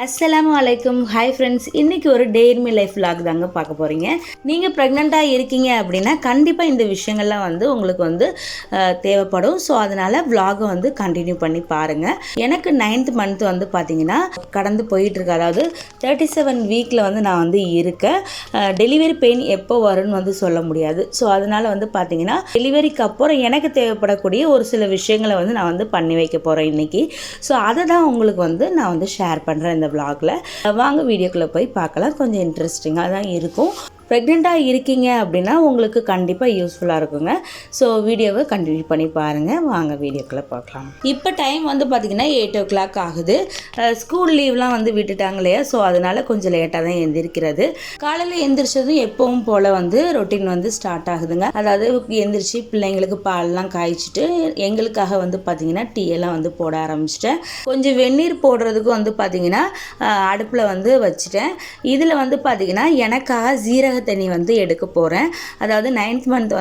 அஸ்ஸலாமு அலைக்கும். Hi friends, இன்றைக்கி ஒரு டே இன் மை லைஃப் vlog தாங்க பார்க்க போகிறீங்க. நீங்கள் ப்ரெக்னெண்ட்டாக இருக்கீங்க அப்படின்னா கண்டிப்பாக இந்த விஷயங்கள்லாம் உங்களுக்கு தேவைப்படும். ஸோ அதனால் vlog கண்டினியூ பண்ணி பாருங்கள். எனக்கு 9th மந்த் பார்த்திங்கன்னா கடந்து போயிட்டுருக்கு. அதாவது 37 வீக்கில் நான் இருக்கேன். டெலிவரி பெயின் எப்போ வரும்னு சொல்ல முடியாது. ஸோ அதனால் பார்த்திங்கன்னா டெலிவரிக்கு அப்புறம் எனக்கு தேவைப்படக்கூடிய ஒரு சில விஷயங்களை நான் பண்ணி வைக்க போகிறேன் இன்றைக்கி. ஸோ அதை தான் உங்களுக்கு நான் ஷேர் பண்ணுறேன் இந்த vlogல. வாங்க வீடியோக்குள்ளே போய் பார்க்கலாம். கொஞ்சம் இன்ட்ரெஸ்டிங்காக தான் இருக்கும். ப்ரெக்னெண்ட்டாக இருக்கீங்க அப்படின்னா உங்களுக்கு கண்டிப்பாக யூஸ்ஃபுல்லாக இருக்குங்க. ஸோ வீடியோவை கண்டினியூ பண்ணி பாருங்கள். வாங்க வீடியோக்குள்ளே பார்க்கலாம். இப்போ டைம் பார்த்திங்கன்னா 8 o'clock ஆகுது. ஸ்கூல் லீவ்லாம் விட்டுட்டாங்க இல்லையா? ஸோ அதனால் கொஞ்சம் லேட்டாக தான் எந்திரிக்கிறது. காலையில் எந்திரிச்சதும் எப்பவும் போல் ரொட்டீன் ஸ்டார்ட் ஆகுதுங்க. அதாவது எந்திரிச்சு பிள்ளைங்களுக்கு பால்லாம் காய்ச்சிட்டு எங்களுக்காக பார்த்திங்கன்னா டீ எல்லாம் போட ஆரம்பிச்சிட்டேன். கொஞ்சம் வெந்நீர் போடுறதுக்கு பார்த்திங்கன்னா அடுப்பில் வச்சுட்டேன். இதில் பார்த்திங்கன்னா எனக்காக ஜீரக தண்ணி எடுக்க போகிறேன். அதாவது 9th மந்த்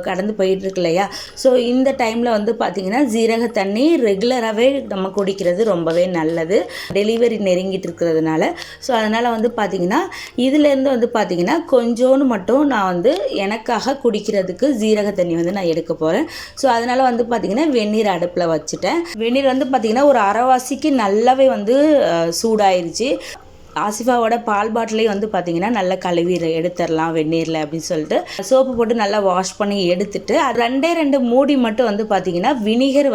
கடந்து போயிட்டுருக்கு இல்லையா? ஸோ இந்த டைமில் பார்த்திங்கன்னா ஜீரக தண்ணி ரெகுலராகவே நம்ம குடிக்கிறது ரொம்பவே நல்லது, டெலிவரி நெருங்கிட்டு இருக்கிறதுனால. ஸோ அதனால் பார்த்திங்கன்னா இதிலேருந்து பார்த்திங்கன்னா கொஞ்சோன்னு மட்டும் நான் எனக்காக குடிக்கிறதுக்கு ஜீரக தண்ணி நான் எடுக்க போகிறேன். ஸோ அதனால் பார்த்திங்கன்னா வெந்நீர் அடுப்பில் வச்சுட்டேன். வெந்நீர் பார்த்திங்கன்னா ஒரு அரைவாசிக்கு நல்லாவே சூடாயிருச்சு. ஆசிஃபாவோட பால் பாட்டிலையும் பார்த்திங்கன்னா நல்லா கழுவி எடுத்துடலாம் வெந்நீரில் அப்படின்னு சொல்லிட்டு சோப்பு போட்டு நல்லா வாஷ் பண்ணி எடுத்துட்டு அது 2 மூடி மட்டும் பார்த்திங்கன்னா வினிகர்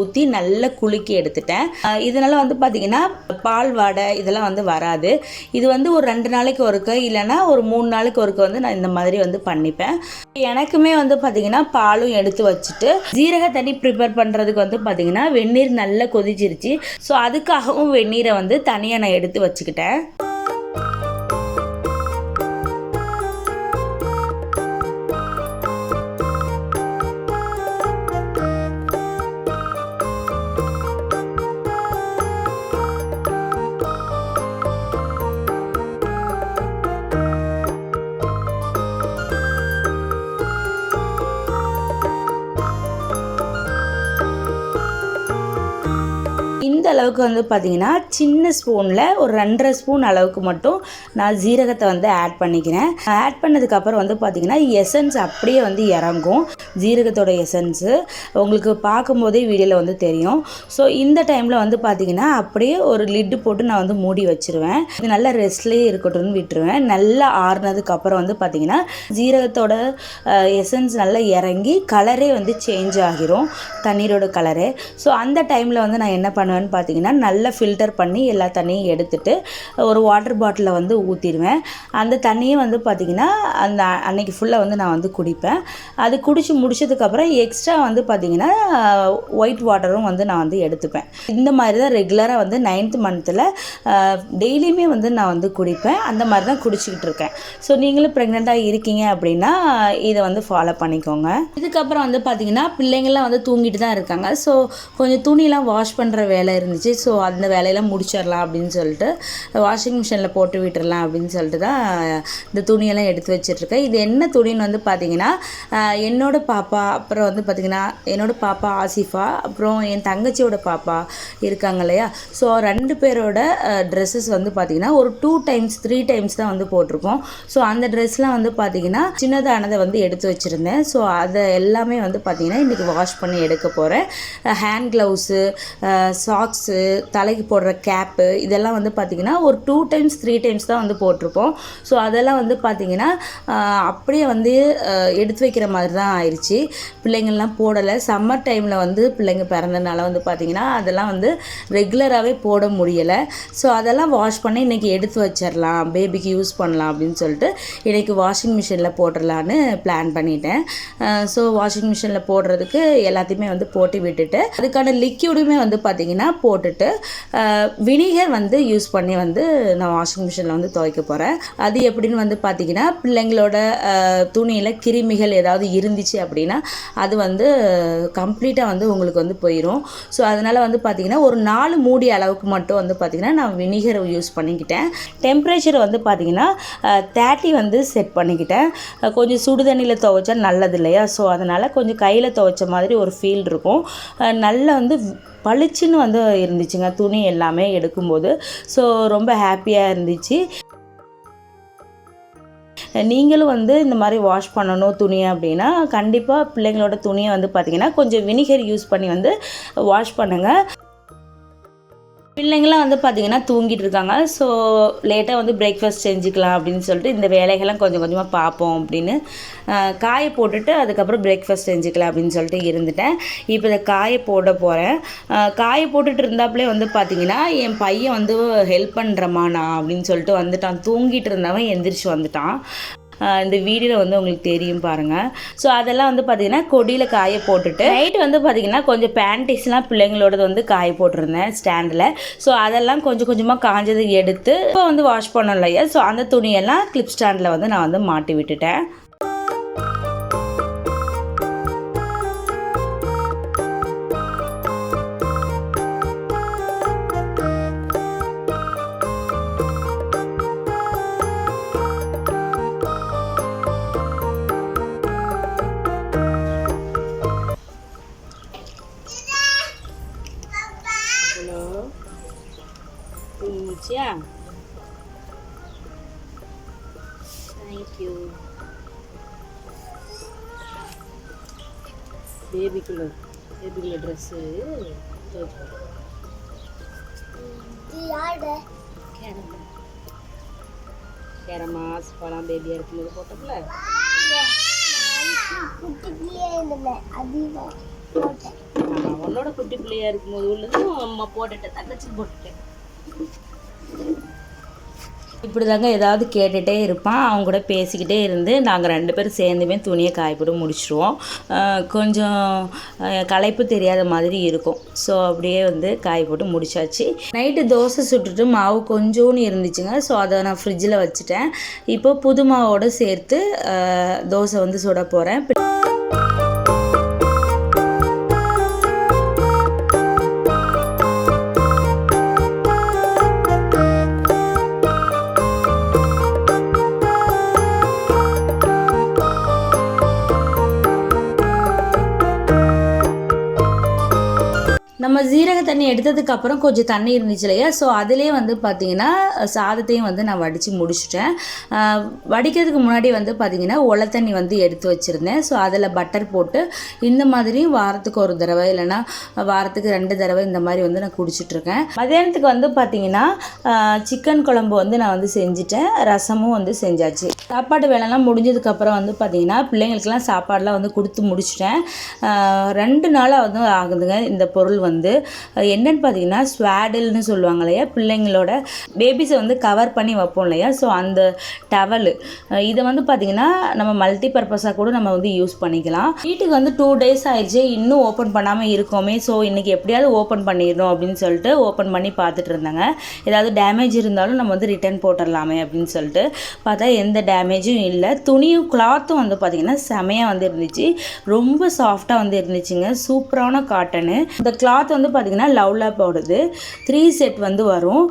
ஊற்றி நல்லா குலுக்கி எடுத்துட்டேன். இதனால் பார்த்திங்கன்னா பால் வாடை இதெல்லாம் வராது. இது ஒரு 2 நாளைக்கு ஒருக்க இல்லைன்னா ஒரு 3 நாளைக்கு ஒருக்க நான் இந்த மாதிரி பண்ணிப்பேன். எனக்குமே பார்த்திங்கன்னா பாலும் எடுத்து வச்சுட்டு ஜீரக தண்ணி ப்ரிப்பேர் பண்ணுறதுக்கு பார்த்திங்கன்னா வெந்நீர் நல்லா கொதிச்சிருச்சு. ஸோ அதுக்காகவும் வெந்நீரை தனியாக நான் எடுத்து வச்சுக்கிட்டேன். இந்த அளவுக்கு பார்த்திங்கன்னா சின்ன ஸ்பூனில் ஒரு 2.5 ஸ்பூன் அளவுக்கு மட்டும் நான் ஜீரகத்தை ஆட் பண்ணிக்கிறேன். ஆட் பண்ணதுக்கப்புறம் பார்த்திங்கன்னா எசன்ஸ் அப்படியே இறங்கும். ஜீரகத்தோட எசன்ஸு உங்களுக்கு பார்க்கும்போதே வீடியோவில் தெரியும். ஸோ இந்த டைமில் பார்த்திங்கன்னா அப்படியே ஒரு லிட்டு போட்டு நான் மூடி வச்சுருவேன். இது நல்லா ரெஸ்ட்லேயே இருக்கட்டும்னு விட்டுருவேன். நல்லா ஆறுனதுக்கப்புறம் பார்த்திங்கன்னா ஜீரகத்தோட எசன்ஸ் நல்லா இறங்கி கலரே சேஞ்ச் ஆகிரும், தண்ணீரோட கலரே. ஸோ அந்த டைமில் நான் என்ன பண்ணுவேன் பார்த்திங்கன்னா நல்லா ஃபில்டர் பண்ணி எல்லா தண்ணியும் எடுத்துட்டு ஒரு வாட்டர் பாட்டிலில் ஊற்றிடுவேன். அந்த தண்ணியை பார்த்திங்கன்னா அந்த அன்னைக்கு ஃபுல்லாக நான் குடிப்பேன். அது குடிச்சு முடிச்சதுக்கப்புறம் எக்ஸ்ட்ரா பார்த்திங்கன்னா ஒயிட் வாட்டரும் நான் எடுத்துப்பேன். இந்த மாதிரி தான் ரெகுலராக 9th மந்தில் டெய்லியுமே நான் குடிப்பேன். அந்த மாதிரி தான் குடிச்சிக்கிட்டு இருக்கேன். ஸோ நீங்களும் ப்ரெக்னெண்ட்டாக இருக்கீங்க அப்படின்னா இதை ஃபாலோ பண்ணிக்கோங்க. இதுக்கப்புறம் பார்த்திங்கன்னா பிள்ளைங்கள்லாம் தூங்கிட்டு தான் இருக்காங்க. ஸோ கொஞ்சம் துணியெலாம் வாஷ் பண்ணுற வேலை இருந்துச்சு. ஸோ அந்த வேலையெல்லாம் முடிச்சிடலாம் அப்படின்னு சொல்லிட்டு வாஷிங் மிஷினில் போட்டு விட்டுடலாம் அப்படின்னு சொல்லிட்டு தான் இந்த துணியெல்லாம் எடுத்து வச்சிட்ருக்கேன். இது என்ன துணின்னு பார்த்திங்கன்னா என்னோட பாப்பா, அப்புறம் பார்த்திங்கன்னா என்னோட பாப்பா ஆசிஃபா, அப்புறம் என் தங்கச்சியோட பாப்பா இருக்காங்க இல்லையா? ஸோ 2 பேரோட ட்ரெஸ்ஸஸ் பார்த்திங்கன்னா ஒரு 2 times 3 times தான் போட்டிருக்கோம். ஸோ அந்த ட்ரெஸ்லாம் பார்த்திங்கன்னா சின்னதானதை எடுத்து வச்சுருந்தேன். ஸோ அதை எல்லாமே பார்த்திங்கன்னா இன்றைக்கி வாஷ் பண்ணி எடுக்க போகிறேன். ஹேண்ட் க்ளவுஸு, சாக்ஸு, தலைக்கு போடுற கேப்பு இதெல்லாம் பார்த்திங்கன்னா ஒரு 2 times 3 times தான் போட்டிருப்போம். ஸோ அதெல்லாம் பார்த்திங்கன்னா அப்படியே எடுத்து வைக்கிற மாதிரி தான் ஆயிடுச்சு. பிள்ளைங்கள்லாம் போடலை. சம்மர் டைமில் பிள்ளைங்க பிறந்தனால பார்த்திங்கன்னா அதெல்லாம் ரெகுலராகவே போட முடியலை. ஸோ அதெல்லாம் வாஷ் பண்ணி இன்றைக்கி எடுத்து வச்சிடலாம், பேபிக்கு யூஸ் பண்ணலாம் அப்படின்னு சொல்லிட்டு இன்றைக்கி வாஷிங் மிஷினில் போட்டுடலான்னு பிளான் பண்ணிட்டேன். ஸோ வாஷிங் மிஷினில் போடுறதுக்கு எல்லாத்தையுமே போட்டு விட்டுட்டு அதுக்கான லிக்யூடுமே பார்த்திங்கன்னா போட்டுட்டு வினிகர் யூஸ் பண்ணி நான் வாஷிங் மிஷினில் துவைக்க போகிறேன். அது எப்படின்னு பார்த்திங்கன்னா பிள்ளைங்களோட துணியில் கிருமிகள் ஏதாவது இருந்துச்சு அப்படின்னா அது கம்ப்ளீட்டாக உங்களுக்கு போயிடும். ஸோ அதனால் பார்த்திங்கன்னா ஒரு 4 மூடி அளவுக்கு மட்டும் பார்த்திங்கன்னா நான் வினிகர் யூஸ் பண்ணிக்கிட்டேன். டெம்பரேச்சர் பார்த்திங்கன்னா 30 செட் பண்ணிக்கிட்டேன். கொஞ்சம் சுடு தண்ணியில் துவைச்சா நல்லது இல்லையா? ஸோ அதனால் கொஞ்சம் கையில் துவைச்ச மாதிரி ஒரு ஃபீல் இருக்கும். நல்லா பளிச்சுன்னு வந்து இருந்துச்சுங்க துணி எல்லாமே எடுக்கும்போது. ஸோ ரொம்ப ஹாப்பியாக இருந்துச்சு. நீங்களும் வந்து இந்த மாதிரி வாஷ் பண்ணணும் துணியை அப்படின்னா கண்டிப்பாக பிள்ளைங்களோட துணியை வந்து பார்த்திங்கன்னா கொஞ்சம் வினிகர் யூஸ் பண்ணி வந்து வாஷ் பண்ணுங்கள். பிள்ளைங்களாம் வந்து பார்த்திங்கன்னா தூங்கிட்டு இருக்காங்க. ஸோ லேட்டாக வந்து பிரேக்ஃபாஸ்ட் செஞ்சுக்கலாம் அப்படின்னு சொல்லிட்டு இந்த வேலைகள்லாம் கொஞ்சம் கொஞ்சமாக பார்ப்போம் அப்படின்னு காய போட்டுட்டு அதுக்கப்புறம் பிரேக்ஃபாஸ்ட் செஞ்சுக்கலாம் அப்படின்னு சொல்லிட்டு இருந்துட்டேன். இப்போ இதை காய போட போகிறேன். காய போட்டுட்டு இருந்தாப்புலே வந்து பார்த்திங்கன்னா என் பையன் வந்து ஹெல்ப் பண்ணுறம்மா நான் அப்படின்னு சொல்லிட்டு வந்துட்டான். தூங்கிட்டு இருந்தவன் எந்திரிச்சு வந்துட்டான். இந்த வீடியோவில் வந்து உங்களுக்கு தெரியும் பாருங்கள். ஸோ அதெல்லாம் வந்து பார்த்திங்கன்னா கொடியில் காய போட்டுட்டு நைட்டு வந்து பார்த்திங்கன்னா கொஞ்சம் பேண்டிஸ்லாம் பிள்ளைங்களோடது வந்து காய போட்டிருந்தேன் ஸ்டாண்டில். ஸோ அதெல்லாம் கொஞ்சம் கொஞ்சமாக காஞ்சதை எடுத்து இப்போ வந்து வாஷ் பண்ணோம் இல்லையா, ஸோ அந்த துணியெல்லாம் கிளிப் ஸ்டாண்டில் வந்து நான் வந்து மாட்டி விட்டுட்டேன். Yeah. Thank you. Baby-kulla dress. கேரமாஸ் பழம் பேபியாக இருக்கும்போது போட்டோம்ல. உன்னோட குட்டி பிள்ளையா இருக்கும்போது உள்ளதும் அம்மா போட்டுட்டேன், தங்கச்சி போட்டுட்டேன். இப்படி தாங்க ஏதாவது கேட்டுகிட்டே இருப்பான். அவங்க கூட பேசிக்கிட்டே இருந்து நாங்கள் 2 பேரும் சேர்ந்துமே துணியை காயப்போட்டு முடிச்சிடுவோம். கொஞ்சம் களைப்பு தெரியாத மாதிரி இருக்கும். ஸோ அப்படியே வந்து காய போட்டு முடிச்சாச்சு. நைட்டு தோசை சுட்டுட்டு மாவு கொஞ்சோன்னு இருந்துச்சுங்க. ஸோ அதை நான் ஃப்ரிட்ஜில் வச்சுட்டேன். இப்போ புது மாவோடு சேர்த்து தோசை வந்து சுட போகிறேன். நம்ம ஜீரக தண்ணி எடுத்ததுக்கப்புறம் கொஞ்சம் தண்ணி இருந்துச்சு இல்லையா, ஸோ அதிலே வந்து பார்த்திங்கன்னா சாதத்தையும் வந்து நான் வடித்து முடிச்சிட்டேன். வடிக்கிறதுக்கு முன்னாடி வந்து பார்த்திங்கன்னா ஒலை தண்ணி வந்து எடுத்து வச்சுருந்தேன். ஸோ அதில் பட்டர் போட்டு இந்த மாதிரி வாரத்துக்கு 1 தடவை இல்லைன்னா வாரத்துக்கு 2 தடவை இந்த மாதிரி வந்து நான் குடிச்சிட்ருக்கேன். மதியானத்துக்கு வந்து பார்த்திங்கன்னா சிக்கன் குழம்பு வந்து நான் வந்து செஞ்சுட்டேன். ரசமும் வந்து செஞ்சாச்சு. சாப்பாடு வேலைலாம் முடிஞ்சதுக்கப்புறம் வந்து பார்த்திங்கன்னா பிள்ளைங்களுக்கெல்லாம் சாப்பாடெலாம் வந்து கொடுத்து முடிச்சிட்டேன். 2 நாளாக வந்து ஆகுதுங்க. இந்த பொருள் வந்து என்னன்னு பார்த்தீங்கன்னா ஸ்வாடில்னு சொல்லுவாங்க இல்லையா, பிள்ளைங்களோட பேபிஸை வந்து கவர் பண்ணி வைப்போம் இல்லையா, ஸோ அந்த டவலு இதை வந்து பார்த்திங்கன்னா நம்ம மல்டி பர்பஸாக கூட நம்ம வந்து யூஸ் பண்ணிக்கலாம். வீட்டுக்கு வந்து 2 டேஸ் ஆயிடுச்சு, இன்னும் ஓப்பன் பண்ணாமல் இருக்கோமே, ஸோ இன்றைக்கி எப்படியாவது ஓப்பன் பண்ணிடணும் அப்படின்னு சொல்லிட்டு ஓப்பன் பண்ணி பார்த்துட்டு இருந்தாங்க. ஏதாவது டேமேஜ் இருந்தாலும் நம்ம வந்து ரிட்டர்ன் போட்டுடலாமே அப்படின்னு சொல்லிட்டு பார்த்தா எந்த டேமேஜும் இல்லை. துணியும் கிளாத்தும் வந்து பார்த்திங்கன்னா செமையாக வந்து இருந்துச்சு. ரொம்ப சாஃப்டாக வந்து இருந்துச்சுங்க. சூப்பரான காட்டனு. இந்த கிளாத் வந்து பார்த்திங்கன்னா லவ் லேப்போடது 3 செட் வந்து வரும்.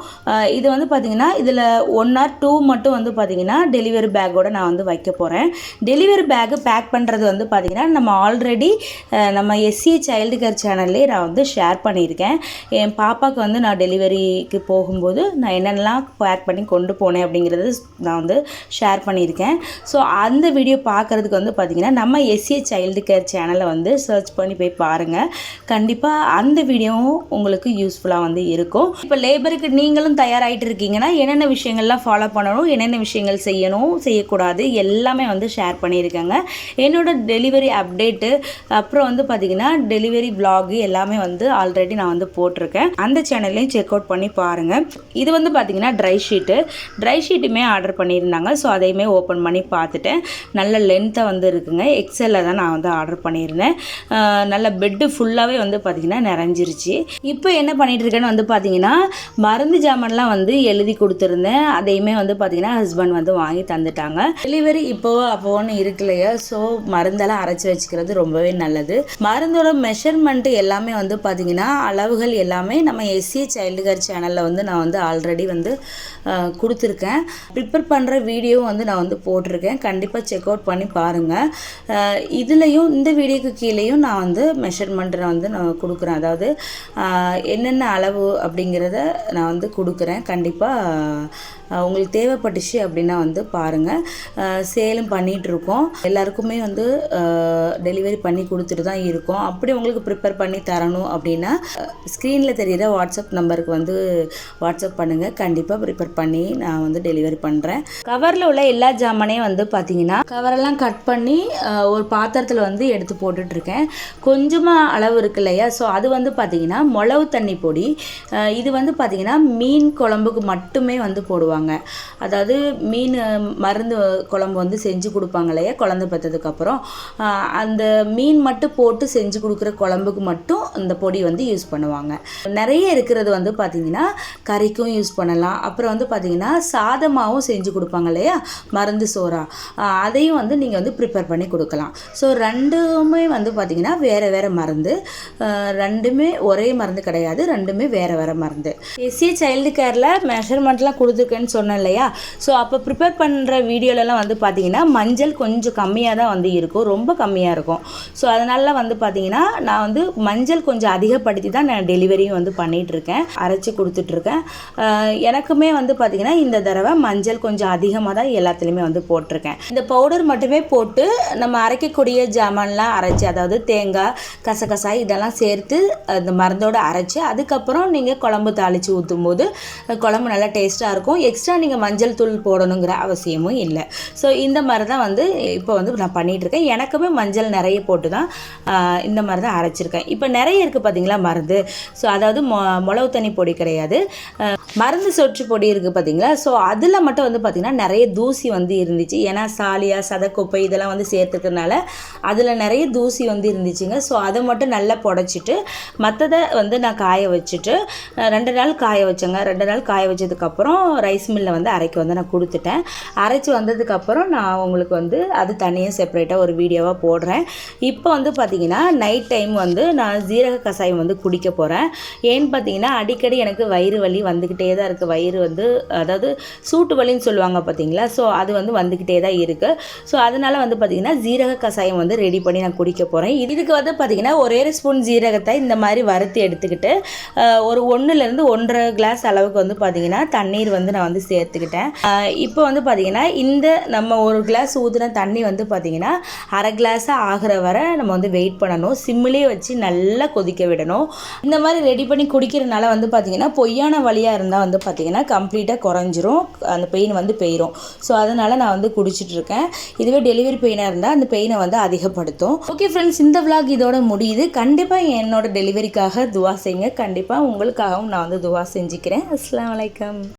இது வந்து பார்த்திங்கன்னா இதில் 1 or 2 மட்டும் வந்து பார்த்திங்கன்னா டெலிவரி பேக்கோடு நான் வந்து வைக்க போகிறேன். டெலிவரி பேக்கு பேக் பண்ணுறது வந்து பார்த்திங்கன்னா நம்ம ஆல்ரெடி நம்ம SCA சைல்டு கேர் சேனல்லே நான் வந்து ஷேர் பண்ணியிருக்கேன். என் பாப்பாவுக்கு வந்து நான் டெலிவரிக்கு போகும்போது நான் என்னென்னலாம் பேக் பண்ணி கொண்டு போனேன் அப்படிங்கிறது நான் வந்து ஷேர் பண்ணியிருக்கேன். ஸோ அந்த வீடியோ பார்க்குறதுக்கு வந்து பார்த்திங்கன்னா நம்ம SCA சைல்டு கேர் சேனலை வந்து சர்ச் பண்ணி போய் பாருங்கள். கண்டிப்பாக அந்த வீடியோவும் உங்களுக்கு யூஸ்ஃபுல்லாக வந்து இருக்கும். இப்போ லேபருக்கு நீங்களும் தயாராகிட்டு இருக்கீங்கன்னா என்னென்ன விஷயங்கள்லாம் ஃபாலோ பண்ணணும், என்னென்ன விஷயங்கள் செய்யணும் செய்யக்கூடாது எல்லாமே வந்து ஷேர் பண்ணியிருக்கேங்க. என்னோட டெலிவரி அப்டேட்டு அப்புறம் வந்து பார்த்திங்கன்னா டெலிவரி விலாகு எல்லாமே வந்து ஆல்ரெடி நான் வந்து போட்டிருக்கேன். அந்த சேனல்லையும் செக் அவுட் பண்ணி பாருங்கள். இது வந்து பார்த்திங்கன்னா ட்ரை ஷீட்டுமே ஆர்டர் பண்ணியிருந்தாங்க. ஸோ அதையுமே ஓப்பன் பண்ணி பார்த்துட்டேன். நல்ல லென்த்தாக வந்து இருக்குங்க. எக்ஸலில் தான் நான் வந்து ஆர்டர் பண்ணியிருந்தேன். நல்ல பெட்டு ஃபுல்லாகவே வந்து பார்த்திங்கன்னா நிறைஞ்சிருச்சு. இப்போ என்ன பண்ணிட்டு இருக்கேன்னு வந்து பார்த்தீங்கன்னா மருந்து ஜாமான்லாம் வந்து எழுதி கொடுத்துருந்தேன். அதையுமே வந்து பார்த்தீங்கன்னா ஹஸ்பண்ட் வந்து வாங்கி தந்துட்டாங்க. டெலிவரி இப்போவோ அப்போன்னு இருக்கு இல்லையா, ஸோ மருந்தெல்லாம் அரைச்சி வச்சுக்கிறது ரொம்பவே நல்லது. மருந்தோட மெஷர்மெண்ட் எல்லாமே வந்து பார்த்தீங்கன்னா அளவுகள் எல்லாமே நம்ம SCA சைல்டு கேர் சேனலில் வந்து நான் வந்து ஆல்ரெடி வந்து கொடுத்துருக்கேன். ப்ரிப்பேர் பண்ணுற வீடியோவும் வந்து நான் வந்து போட்டிருக்கேன். கண்டிப்பாக செக் அவுட் பண்ணி பாருங்கள். இதுலேயும் இந்த வீடியோக்கு கீழேயும் நான் வந்து மெஷர்மெண்ட்டை வந்து நான் கொடுக்குறேன். அதாவது என்னென்ன அளவு அப்படிங்கிறத நான் வந்து கொடுக்குறேன். கண்டிப்பாக உங்களுக்கு தேவைப்பட்டுச்சு அப்படின்னா வந்து பாருங்கள். சேலும் பண்ணிகிட்ருக்கோம், எல்லாருக்குமே வந்து டெலிவரி பண்ணி கொடுத்துட்டு தான் இருக்கோம். அப்படி உங்களுக்கு ப்ரிப்பேர் பண்ணி தரணும் அப்படின்னா ஸ்க்ரீனில் தெரிகிற வாட்ஸ்அப் நம்பருக்கு வந்து வாட்ஸ்அப் பண்ணுங்கள். கண்டிப்பாக ப்ரிப்பேர் பண்ணி நான் வந்து டெலிவரி பண்ணுறேன். கவரில் உள்ள எல்லா ஜாமானையும் வந்து பார்த்திங்கன்னா கவரெல்லாம் கட் பண்ணி ஒரு பாத்திரத்தில் வந்து எடுத்து போட்டுட்ருக்கேன். கொஞ்சமாக அளவு இருக்கு இல்லையா, ஸோ அது வந்து பார்த்திங்கன்னா மிளகு தண்ணி பொடி. இது வந்து பார்த்திங்கன்னா மீன் குழம்புக்கு மட்டுமே வந்து போடுவாங்க. அதாவது மீன் மருந்து குழம்பு வந்து செஞ்சு கொடுப்பாங்க இல்லையா குழந்தை பெற்றதுக்கப்புறம், அந்த மீன் மட்டும் போட்டு செஞ்சு கொடுக்குற குழம்புக்கு மட்டும் இந்த பொடி வந்து யூஸ் பண்ணுவாங்க. நிறைய இருக்கிறது வந்து பார்த்திங்கன்னா கறிக்கும் யூஸ் பண்ணலாம். அப்புறம் வந்து பார்த்திங்கன்னா சாதமாகவும் செஞ்சு கொடுப்பாங்க இல்லையா மருந்து சோறா, அதையும் வந்து நீங்கள் வந்து ப்ரிப்பேர் பண்ணி கொடுக்கலாம். ஸோ ரெண்டுமே வந்து பார்த்திங்கன்னா வேறு வேறு மருந்து, ரெண்டுமே ஒரே மருந்து கிடையாது, ரெண்டுமே வேறு வேறு மருந்து. எஸ்சி சைல்டு கேரில் மெஷர்மெண்ட்லாம் கொடுத்துருக்கேன்னு சொன்னேன் இல்லையா, ஸோ அப்போ ப்ரிப்பேர் பண்ணுற வீடியோலலாம் வந்து பார்த்திங்கன்னா மஞ்சள் கொஞ்சம் கம்மியாக தான் வந்து இருக்கும், ரொம்ப கம்மியாக இருக்கும். ஸோ அதனால வந்து பார்த்திங்கன்னா நான் வந்து மஞ்சள் கொஞ்சம் அதிகப்படுத்தி தான் நான் டெலிவரியும் வந்து பண்ணிகிட்ருக்கேன், அரைச்சி கொடுத்துட்ருக்கேன். எனக்குமே வந்து பார்த்திங்கன்னா இந்த தடவை மஞ்சள் கொஞ்சம் அதிகமாக தான் எல்லாத்துலேயுமே வந்து போட்டிருக்கேன். இந்த பவுடர் மட்டுமே போட்டு நம்ம அரைக்கக்கூடிய ஜாமான்லாம் அரைச்சி, அதாவது தேங்காய் கசகசாய் இதெல்லாம் சேர்த்து அந்த மருந்தோடு அரைச்சி அதுக்கப்புறம் நீங்கள் குழம்பு தாளித்து ஊற்றும் போது குழம்பு நல்லா டேஸ்ட்டாக இருக்கும். எக்ஸ்ட்ரா நீங்கள் மஞ்சள் தூள் போடணுங்கிற அவசியமும் இல்லை. ஸோ இந்த மாதிரி தான் வந்து இப்போ வந்து நான் பண்ணிகிட்ருக்கேன். எனக்குமே மஞ்சள் நிறைய போட்டு தான் இந்த மாதிரி தான் அரைச்சிருக்கேன். இப்போ நிறைய இருக்குது பார்த்தீங்களா மருந்து. ஸோ அதாவது மிளகு தண்ணி பொடி கிடையாது, மருந்து சொற்று பொடி இருக்குது பார்த்தீங்களா. ஸோ அதில் மட்டும் வந்து பார்த்திங்கன்னா நிறைய தூசி வந்து இருந்துச்சு. ஏன்னா சாலியா சதக்கொப்பை இதெல்லாம் வந்து சேர்த்துக்கிறதுனால அதில் நிறைய தூசி வந்து இருந்துச்சுங்க. ஸோ அதை மட்டும் நல்லா புடச்சிட்டு மற்றதை வந்து நான் காய வச்சுட்டு 2 நாள் காய வச்சேங்க. 2 நாள் காய வச்சதுக்கப்புறம் ரைஸ் மில்லில் வந்து அரைக்க வந்து நான் கொடுத்துட்டேன். அரைச்சி வந்ததுக்கப்புறம் நான் உங்களுக்கு வந்து அது தனியாக செப்பரேட்டாக ஒரு வீடியோவாக போடுறேன். இப்போ வந்து பார்த்திங்கன்னா நைட் டைம் வந்து நான் ஜீரக கஷாயம் வந்து குடிக்க போகிறேன். ஏன்னு பார்த்தீங்கன்னா அடிக்கடி எனக்கு வயிறு வலி வந்துக்கிட்டே தான் இருக்குது. வயிறு வந்து அதாவது சூட்டு வலின்னு சொல்லுவாங்க பார்த்தீங்களா, ஸோ அது வந்து வந்துக்கிட்டே தான் இருக்குது. ஸோ அதனால் வந்து பார்த்திங்கன்னா ஜீரக கஷாயம் வந்து ரெடி பண்ணி நான் குடிக்க போகிறேன். இதுக்கு வந்து பார்த்திங்கன்னா ஒரே ஸ்பூன் ஜீரகத்தை இந்த மாதிரி வறுத்து எடுத்துக்கிட்டு ஒரு 1லேருந்து 1.5 கிளாஸ் அளவுக்கு வந்து பார்த்திங்கன்னா தண்ணீர் வந்து நான் வந்து சேர்த்துக்கிட்டேன். இப்போ வந்து பார்த்திங்கன்னா இந்த நம்ம 1 கிளாஸ் ஊற்றின தண்ணி வந்து பார்த்திங்கன்னா அரை கிளாஸாக ஆகிற வரை நம்ம வந்து வெயிட் பண்ணணும். சிம்மிலே வச்சு நல்லா கொதிக்க விடணும். இந்த மாதிரி ரெடி பண்ணி குடிக்கிறதுனால வந்து பார்த்திங்கன்னா பொய்யான வலியாக இருந்தால் வந்து பார்த்திங்கன்னா கம்ப்ளீட்டாக குறைஞ்சிரும், அந்த பெயின் வந்து போயிடும். ஸோ அதனால் நான் வந்து குடிச்சிட்ருக்கேன். இதுவே டெலிவரி பெயினாக இருந்தால் அந்த பெயினை வந்து அதிகப்படுத்தும். ஓகே ஃப்ரெண்ட்ஸ், இந்த vlog இதோட முடியுது. கண்டிப்பாக என்னோட டெலிவரிக்காக துவா செய்யுங்க. கண்டிப்பாக உங்களுக்காகவும் நான் வந்து துவா செஞ்சுக்கிறேன். அஸ்ஸலாமு அலைக்கும்.